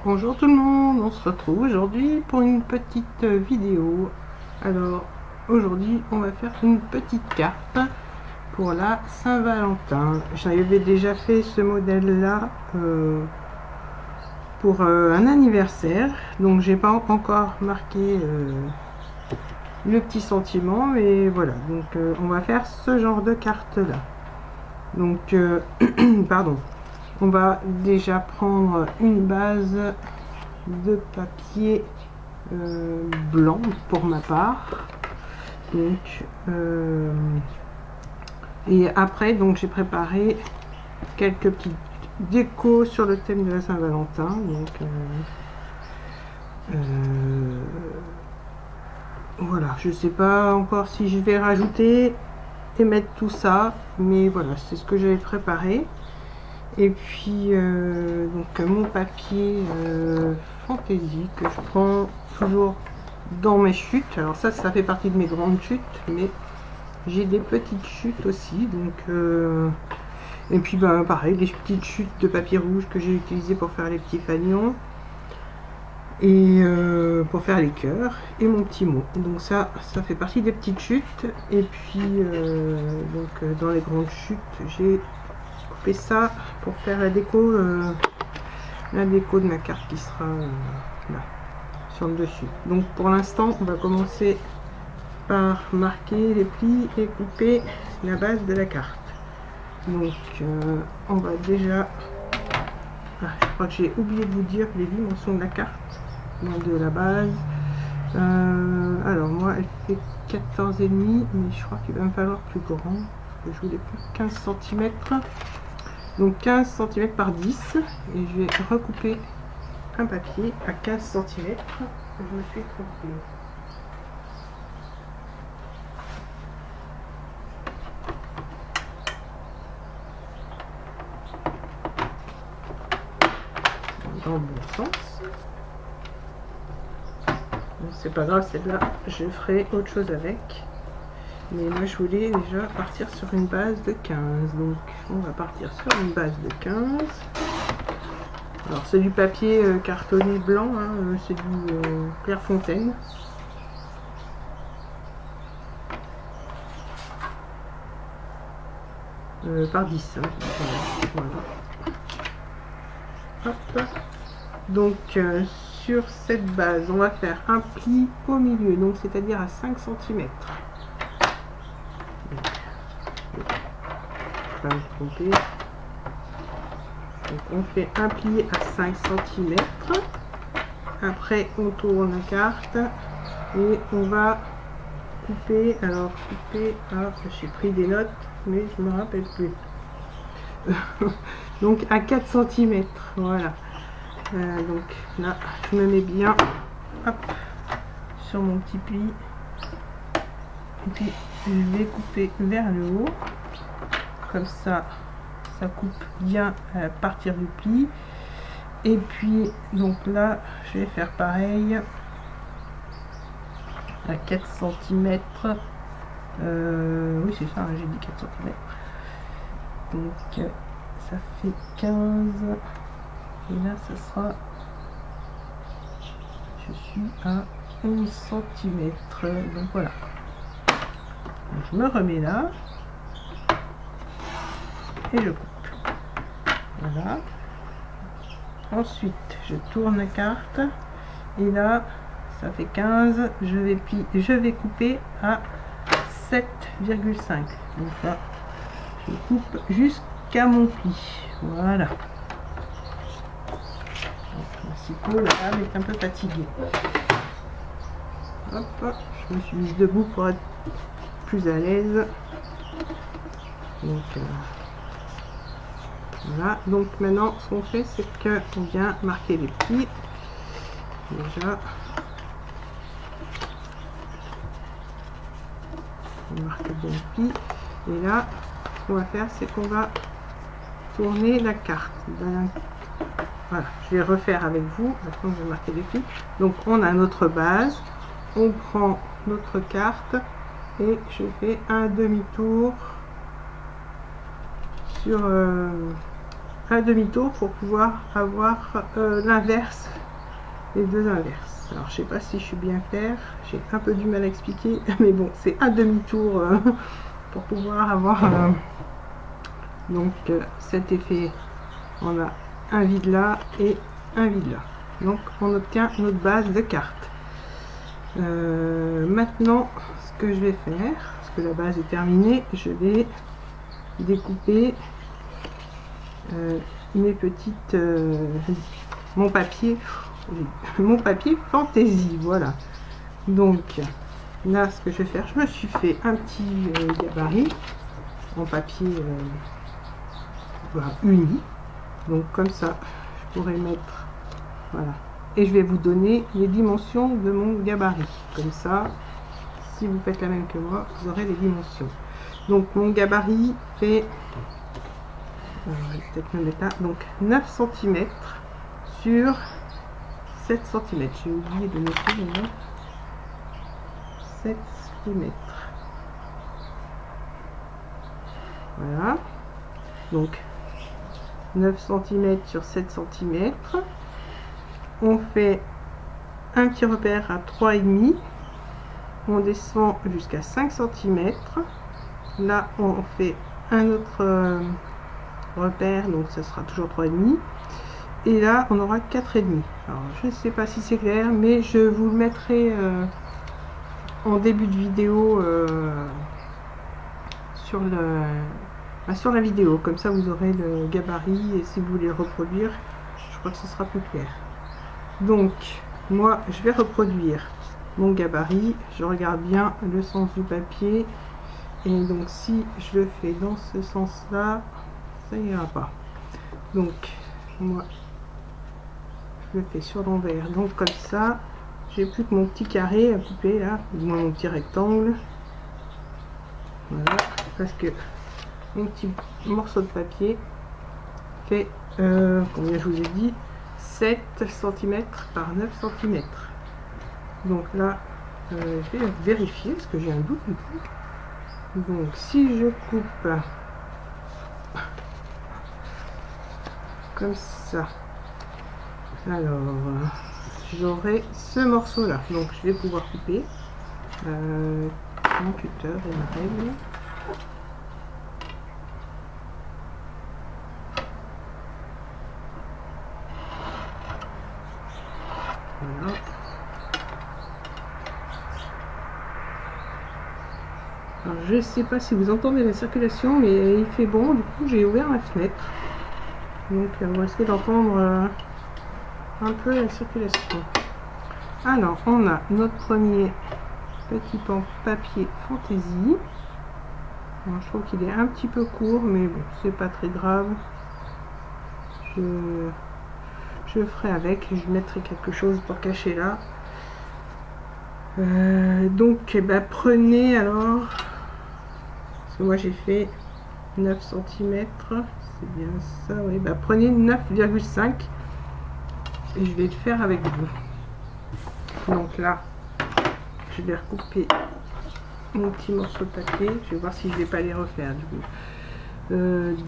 Bonjour tout le monde, on se retrouve aujourd'hui pour une petite vidéo. Alors aujourd'hui on va faire une petite carte pour la Saint-Valentin. J'avais déjà fait ce modèle là pour un anniversaire, donc j'ai pas encore marqué le petit sentiment, mais voilà, donc on va faire ce genre de carte là. Donc pardon, on va déjà prendre une base de papier blanc pour ma part, donc et après donc j'ai préparé quelques petites décos sur le thème de la Saint-Valentin, donc voilà, je sais pas encore si je vais rajouter et mettre tout ça, mais voilà, c'est ce que j'avais préparé. Et puis donc mon papier fantaisie que je prends toujours dans mes chutes. Alors ça fait partie de mes grandes chutes, mais j'ai des petites chutes aussi, donc et puis bah, pareil, des petites chutes de papier rouge que j'ai utilisé pour faire les petits fanions et pour faire les cœurs et mon petit mot. Donc ça fait partie des petites chutes. Et puis donc dans les grandes chutes j'ai coupé ça pour faire la déco de ma carte qui sera là sur le dessus. Donc pour l'instant on va commencer par marquer les plis et couper la base de la carte. Donc on va déjà je crois que j'ai oublié de vous dire les dimensions de la carte, de la base. Alors moi elle fait 14,5, mais je crois qu'il va me falloir plus grand, parce que je voulais plus 15 cm. Donc 15 cm par 10, et je vais recouper un papier à 15 cm. Je me suis trompée. Dans le bon sens. C'est pas grave, celle-là je ferai autre chose avec, mais moi je voulais déjà partir sur une base de 15, donc on va partir sur une base de 15. Alors c'est du papier cartonné blanc, hein, c'est du Clairefontaine. Par 10, hein. Voilà. Hop. Donc sur cette base on va faire un pli au milieu, donc c'est-à-dire à 5 cm. Pas me tromper. Donc on fait un pli à 5 cm. Après on tourne la carte et on va couper. Alors couper, j'ai pris des notes mais je me rappelle plus. Donc à 4 cm, voilà. Donc là je me mets bien, hop, sur mon petit pli, et puis je vais couper vers le haut, comme ça ça coupe bien à partir du pli. Et puis donc là je vais faire pareil à 4 cm. Oui c'est ça, hein, j'ai dit 4 cm. Donc ça fait 15, et là ça sera, je suis à 11 cm. Donc voilà, donc, je me remets là et je coupe. Voilà. Ensuite je tourne la carte et là ça fait 15, je vais couper à 7,5. donc là je coupe jusqu'à mon pli. Voilà. Donc, la femme est un peu fatiguée. Hop, je me suis mise debout pour être plus à l'aise. Donc voilà. Donc maintenant ce qu'on fait c'est qu'on vient marquer les plis. Déjà on marque bien le pli, et là ce qu'on va faire c'est qu'on va tourner la carte. Voilà, je vais refaire avec vous. Maintenant je vais marquer les plis. Donc on a notre base, on prend notre carte et je fais un demi-tour sur un demi-tour pour pouvoir avoir l'inverse, les deux inverses. Alors je sais pas si je suis bien claire, j'ai un peu du mal à expliquer, mais bon, c'est un demi-tour pour pouvoir avoir donc cet effet. On a un vide là et un vide là, donc on obtient notre base de carte. Maintenant, ce que je vais faire, parce que la base est terminée, je vais découper mes petites mon papier fantaisie. Voilà, donc là ce que je vais faire, je me suis fait un petit gabarit en papier voilà, uni, donc comme ça je pourrais mettre, voilà, et je vais vous donner les dimensions de mon gabarit, comme ça si vous faites la même que moi vous aurez les dimensions. Donc mon gabarit fait peut-être me mettre là, donc 9 cm sur 7 cm. J'ai oublié de noter maintenant. 7 cm. Voilà. Donc 9 cm sur 7 cm. On fait un petit repère à 3,5. On descend jusqu'à 5 cm. Là, on fait un autre repère, donc ça sera toujours 3,5. Et là, on aura 4,5. Alors, je ne sais pas si c'est clair, mais je vous le mettrai en début de vidéo sur la vidéo. Comme ça, vous aurez le gabarit et si vous voulez le reproduire, je crois que ce sera plus clair. Donc, moi, je vais reproduire mon gabarit. Je regarde bien le sens du papier. Et donc, si je le fais dans ce sens-là, ça ira pas. Donc, moi, je le fais sur l'envers. Donc, comme ça, j'ai plus que mon petit carré à couper là, ou moins mon petit rectangle. Voilà, parce que mon petit morceau de papier fait, combien je vous ai dit, 7 cm par 9 cm. Donc là, je vais vérifier parce que j'ai un doute du coup. Donc si je coupe comme ça, alors j'aurai ce morceau là. Donc je vais pouvoir couper. Mon cutter et ma règle. Voilà. Alors, je sais pas si vous entendez la circulation, mais il fait bon, du coup j'ai ouvert la fenêtre. Donc on va essayer d'entendre un peu la circulation. Alors on a notre premier petit papier fantaisie. Je trouve qu'il est un petit peu court, mais bon, c'est pas très grave. Je ferai avec, je mettrai quelque chose pour cacher là. Donc eh ben, prenez alors, parce que moi j'ai fait 9 cm, c'est bien ça, oui, bah, prenez 9,5 et je vais le faire avec vous. Donc là, je vais recouper mon petit morceau de papier, je vais voir si je vais pas les refaire du coup.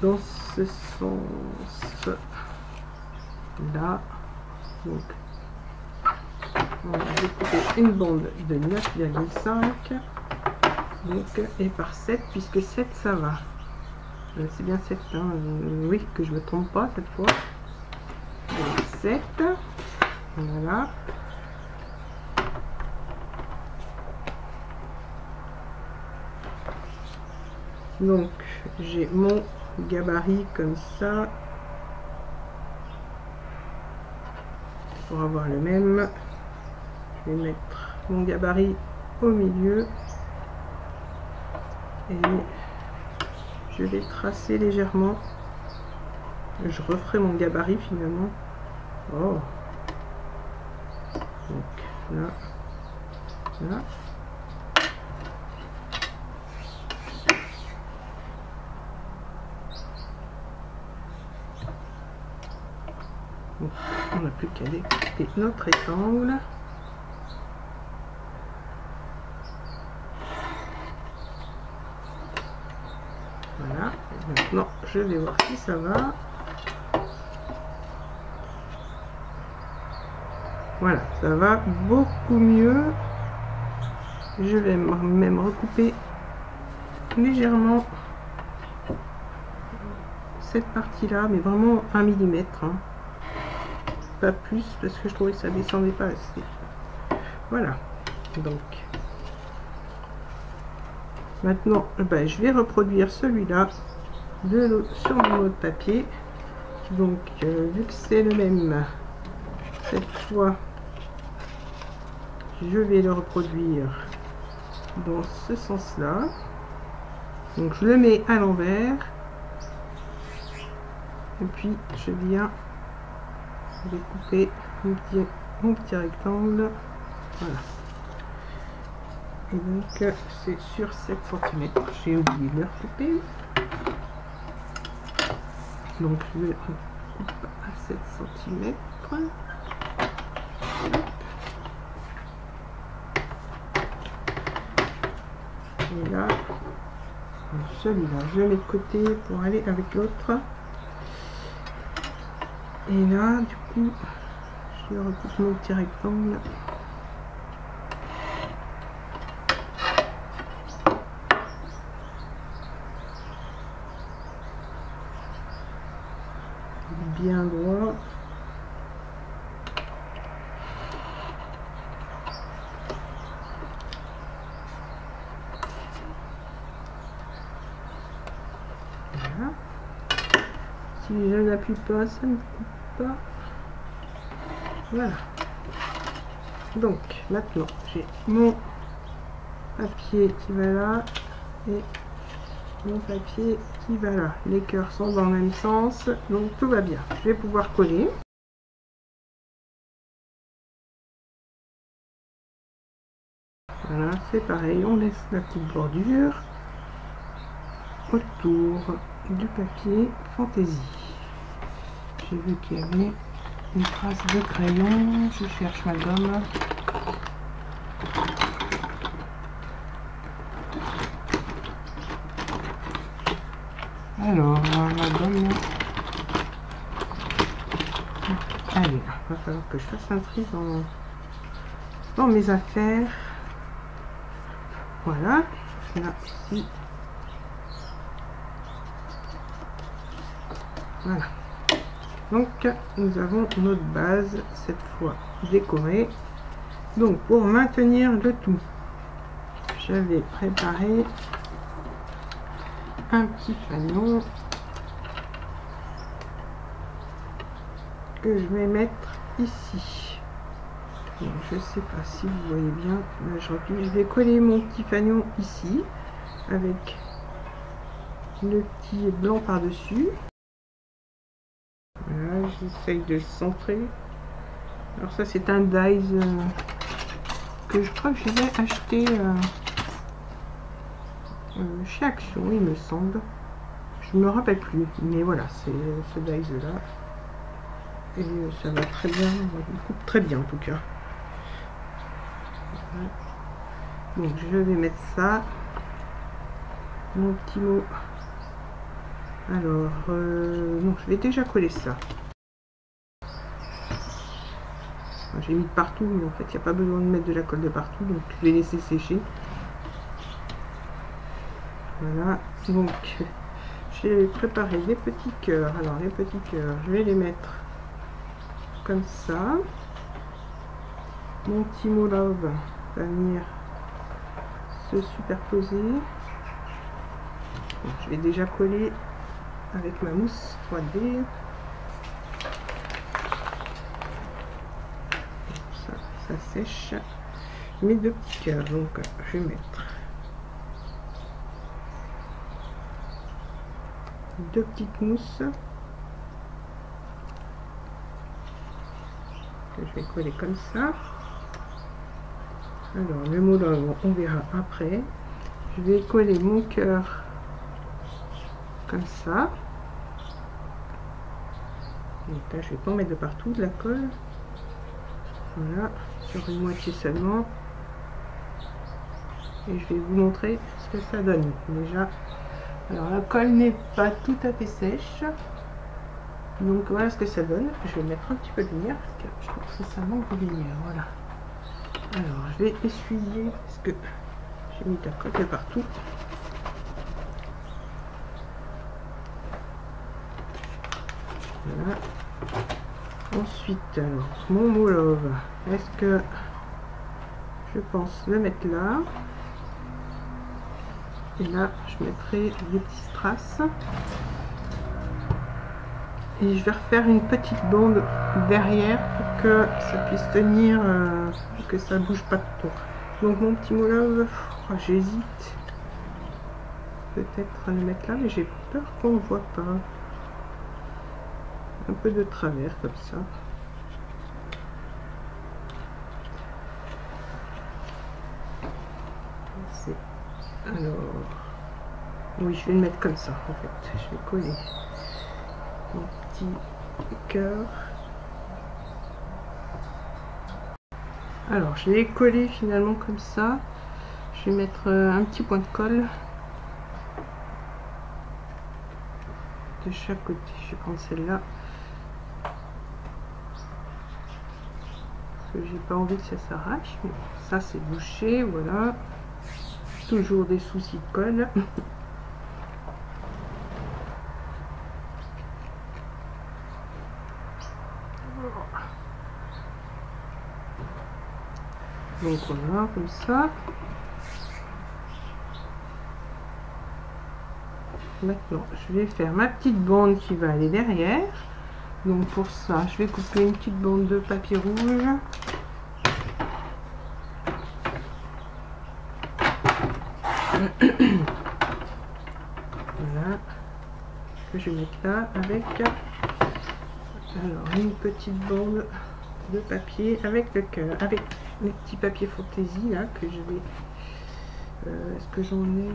Dans ce sens là, donc on va découper une bande de 9,5 donc et par 7 puisque 7 ça va. C'est bien 7 hein, oui, que je me trompe pas cette fois. Donc 7, voilà. Donc j'ai mon gabarit comme ça pour avoir le même. Je vais mettre mon gabarit au milieu et je vais tracer légèrement. Je referai mon gabarit finalement. Oh, donc là, là. Donc, on n'a plus qu'à découper notre rectangle. Voilà, et maintenant je vais voir si ça va. Voilà, ça va beaucoup mieux. Je vais même recouper légèrement cette partie là, mais vraiment 1 mm, hein. Pas plus, parce que je trouvais que ça descendait pas assez. Voilà, donc maintenant je vais reproduire celui-là sur mon autre papier. Donc vu que c'est le même, cette fois je vais le reproduire dans ce sens là. Donc je le mets à l'envers et puis je viens découper mon petit rectangle. Voilà, et donc c'est sur 7 cm. J'ai oublié de le recouper, donc je le coupe à 7 cm. Et là, celui-là, je le mets de côté pour aller avec l'autre. Et là, du coup, je recoupe mon petit rectangle. Bien droit. Voilà. Si je n'appuie pas, ça ne coupe pas. Voilà. Donc maintenant j'ai mon papier qui va là et mon papier qui va là. Les cœurs sont dans le même sens, donc tout va bien. Je vais pouvoir coller. Voilà, c'est pareil, on laisse la petite bordure autour du papier fantaisie. J'ai vu qu'il y avait une trace de crayon, je cherche ma gomme. Alors, ma gomme. Allez, il va falloir que je fasse un tri dans mes affaires. Voilà, là aussi. Voilà. Donc, nous avons notre base, cette fois décorée. Donc, pour maintenir le tout, j'avais préparé un petit fanion que je vais mettre ici. Donc, je sais pas si vous voyez bien. Là, je vais coller mon petit fanion ici avec le petit blanc par dessus. Voilà, j'essaye de centrer. Alors ça c'est un dies que je crois que je vais acheter chez Action, il me semble. Je me rappelle plus, mais voilà, c'est ce dies là. Et ça va très bien, il coupe très bien en tout cas. Voilà. Donc je vais mettre ça. Mon petit mot. Alors, non, je vais déjà coller ça. J'ai mis de partout, mais en fait, il n'y a pas besoin de mettre de la colle de partout, donc je vais laisser sécher. Voilà, donc j'ai préparé des petits cœurs. Alors, les petits cœurs, je vais les mettre comme ça. Mon petit mot love va venir se superposer. Donc, je vais déjà coller avec ma mousse 3D. Ça sèche. Je mets deux petits cœurs, donc je vais mettre deux petites mousses que je vais coller comme ça. Alors le mot là, on verra après. Je vais coller mon cœur comme ça. Donc là, je vais pas en mettre de partout de la colle. Voilà, sur une moitié seulement. Et je vais vous montrer ce que ça donne déjà. Alors la colle n'est pas tout à fait sèche. Donc voilà ce que ça donne. Je vais mettre un petit peu de lumière parce que je trouve que ça manque de lumière. Voilà. Alors je vais essuyer parce que j'ai mis de la colle partout. Voilà. Ensuite, alors, mon Molove, est-ce que je pense le mettre là? Et là, je mettrai des petits strass. Et je vais refaire une petite bande derrière pour que ça puisse tenir, que ça bouge pas trop. Donc mon petit Molove, oh, j'hésite peut-être à le mettre là, mais j'ai peur qu'on ne voit pas. Un peu de travers comme ça. Alors, oui, je vais le mettre comme ça en fait. Je vais coller mon petit cœur. Alors, je l'ai collé finalement comme ça. Je vais mettre un petit point de colle de chaque côté. Je vais prendre celle-là parce que j'ai pas envie que ça s'arrache. Ça c'est bouché, voilà. Toujours des soucis de colle. Donc voilà, comme ça. Maintenant, je vais faire ma petite bande qui va aller derrière. Donc pour ça, je vais couper une petite bande de papier rouge. Voilà. Que je vais mettre là avec alors une petite bande de papier avec le cœur, avec les petits papiers fantaisie là que je vais. Est-ce que j'en ai?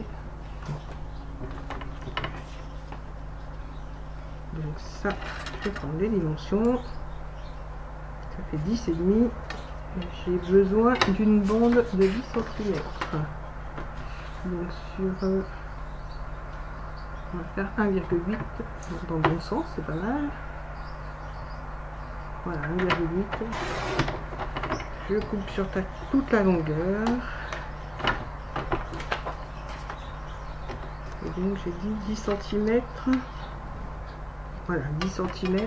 Donc ça, je vais prendre les dimensions. Ça fait 10,5. J'ai besoin d'une bande de 10 cm. Donc sur on va faire 1,8 dans le bon sens, c'est pas mal. Voilà, 1,8. Je coupe sur toute la longueur. Et donc j'ai dit 10 cm. Voilà, 10 cm.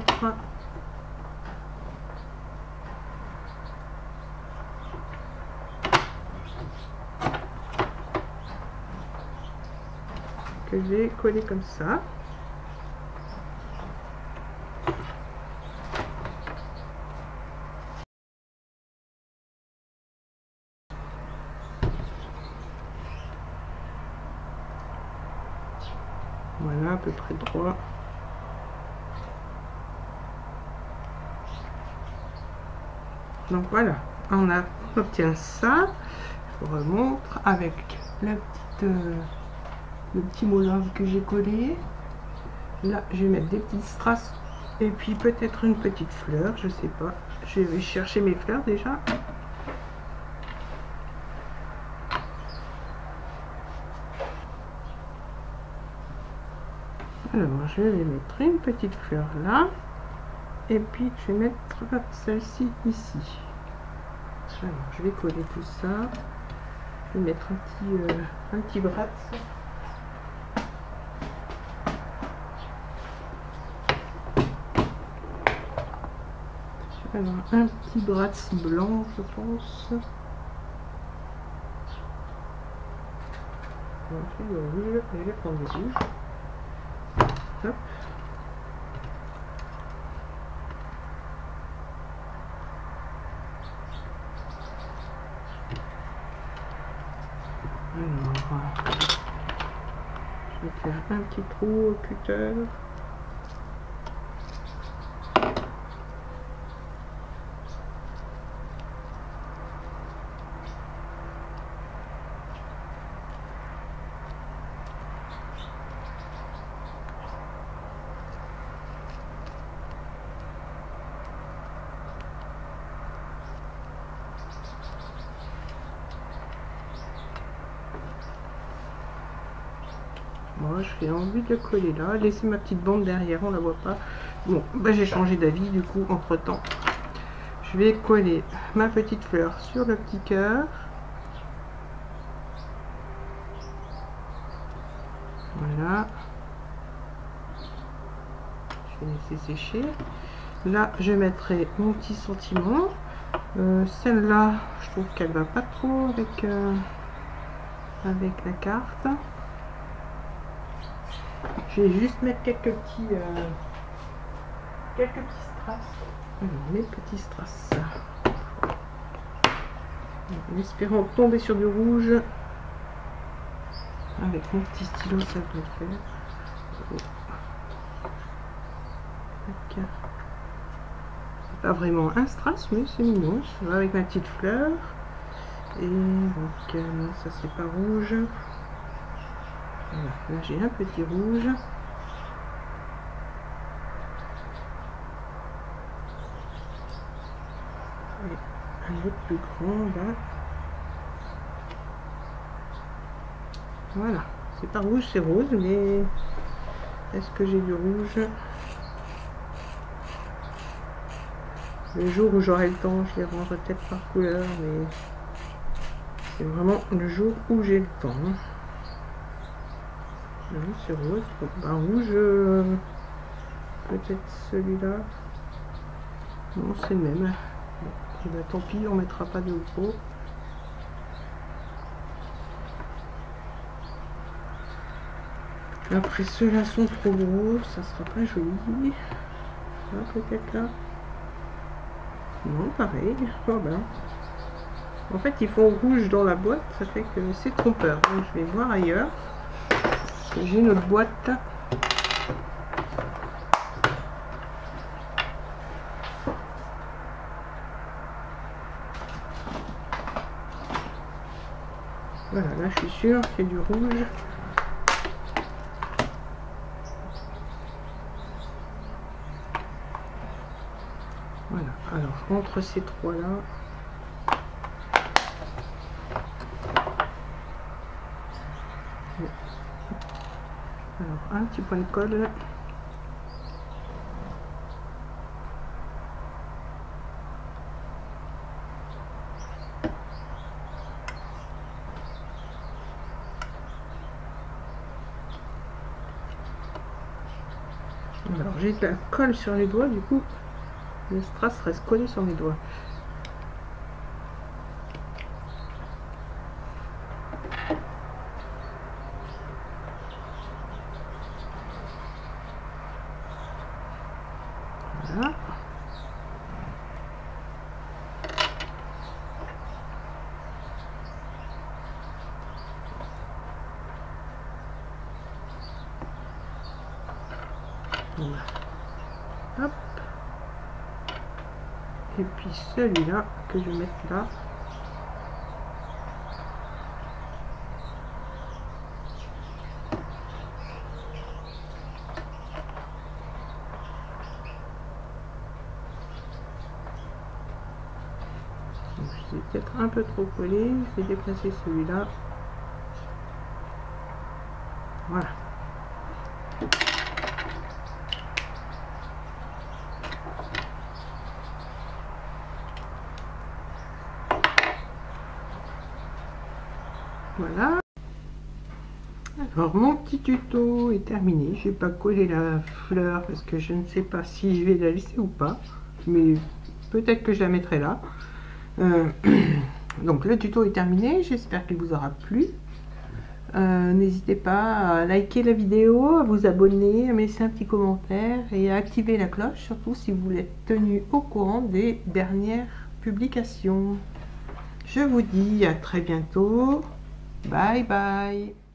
Que je vais coller comme ça. Voilà, à peu près droit. Donc voilà, on obtient ça. Je vous remontre avec la petite, le petit Molove que j'ai collé. Là, je vais mettre des petites strass et puis peut-être une petite fleur, je sais pas. Je vais chercher mes fleurs déjà. Alors, je vais mettre une petite fleur là. Et puis, je vais mettre celle-ci ici. Alors, je vais coller tout ça. Je vais mettre un petit bras. Alors, un petit bras blanc, je pense. Je vais prendre le rouge. Hop. Alors, je vais faire un petit trou au cutter. pas, j'ai envie de coller là, laisser ma petite bande derrière, on la voit pas. Bon, bah, j'ai changé d'avis du coup entre temps. Je vais coller ma petite fleur sur le petit cœur. Voilà. Je vais laisser sécher. Là, je mettrai mon petit sentiment. Celle-là, je trouve qu'elle va pas trop avec la carte. Je vais juste mettre quelques petits strass. Alors, mes petits strass. En espérant tomber sur du rouge. Avec mon petit stylo, ça peut le faire. C'est pas vraiment un strass, mais c'est mignon. Ça va avec ma petite fleur. Et donc, non, ça c'est pas rouge. Voilà, là j'ai un petit rouge. Et un autre plus grand là. Voilà, c'est pas rouge, c'est rose, mais est-ce que j'ai du rouge? Le jour où j'aurai le temps, je les rangerai peut-être par couleur, mais c'est vraiment le jour où j'ai le temps. Non, c'est rose. Bah, rouge, peut-être celui-là. Non, c'est le même. Bon, et bah, tant pis, on mettra pas de gros. Après, ceux-là sont trop gros, ça sera pas joli. Là, peut-être là. Non, pareil. Voilà. En fait, ils font rouge dans la boîte, ça fait que c'est trompeur. Donc, je vais voir ailleurs. J'ai une autre boîte. Voilà, là, je suis sûre qu'il y a du rouge. Voilà, alors entre ces trois-là, alors un petit point de colle. Alors j'ai de la colle sur les doigts, du coup le strass reste collé sur mes doigts. Voilà. Voilà. Hop. Et puis celui-là que je vais mettre là. Je vais peut-être un peu trop collé, je vais déplacer celui-là. Voilà. Voilà. Alors mon petit tuto est terminé. Je n'ai pas collé la fleur parce que je ne sais pas si je vais la laisser ou pas. Mais peut-être que je la mettrai là. Donc le tuto est terminé. J'espère qu'il vous aura plu. N'hésitez pas à liker la vidéo, à vous abonner, à me laisser un petit commentaire et à activer la cloche, surtout si vous voulez être tenu au courant des dernières publications. Je vous dis à très bientôt. Bye bye.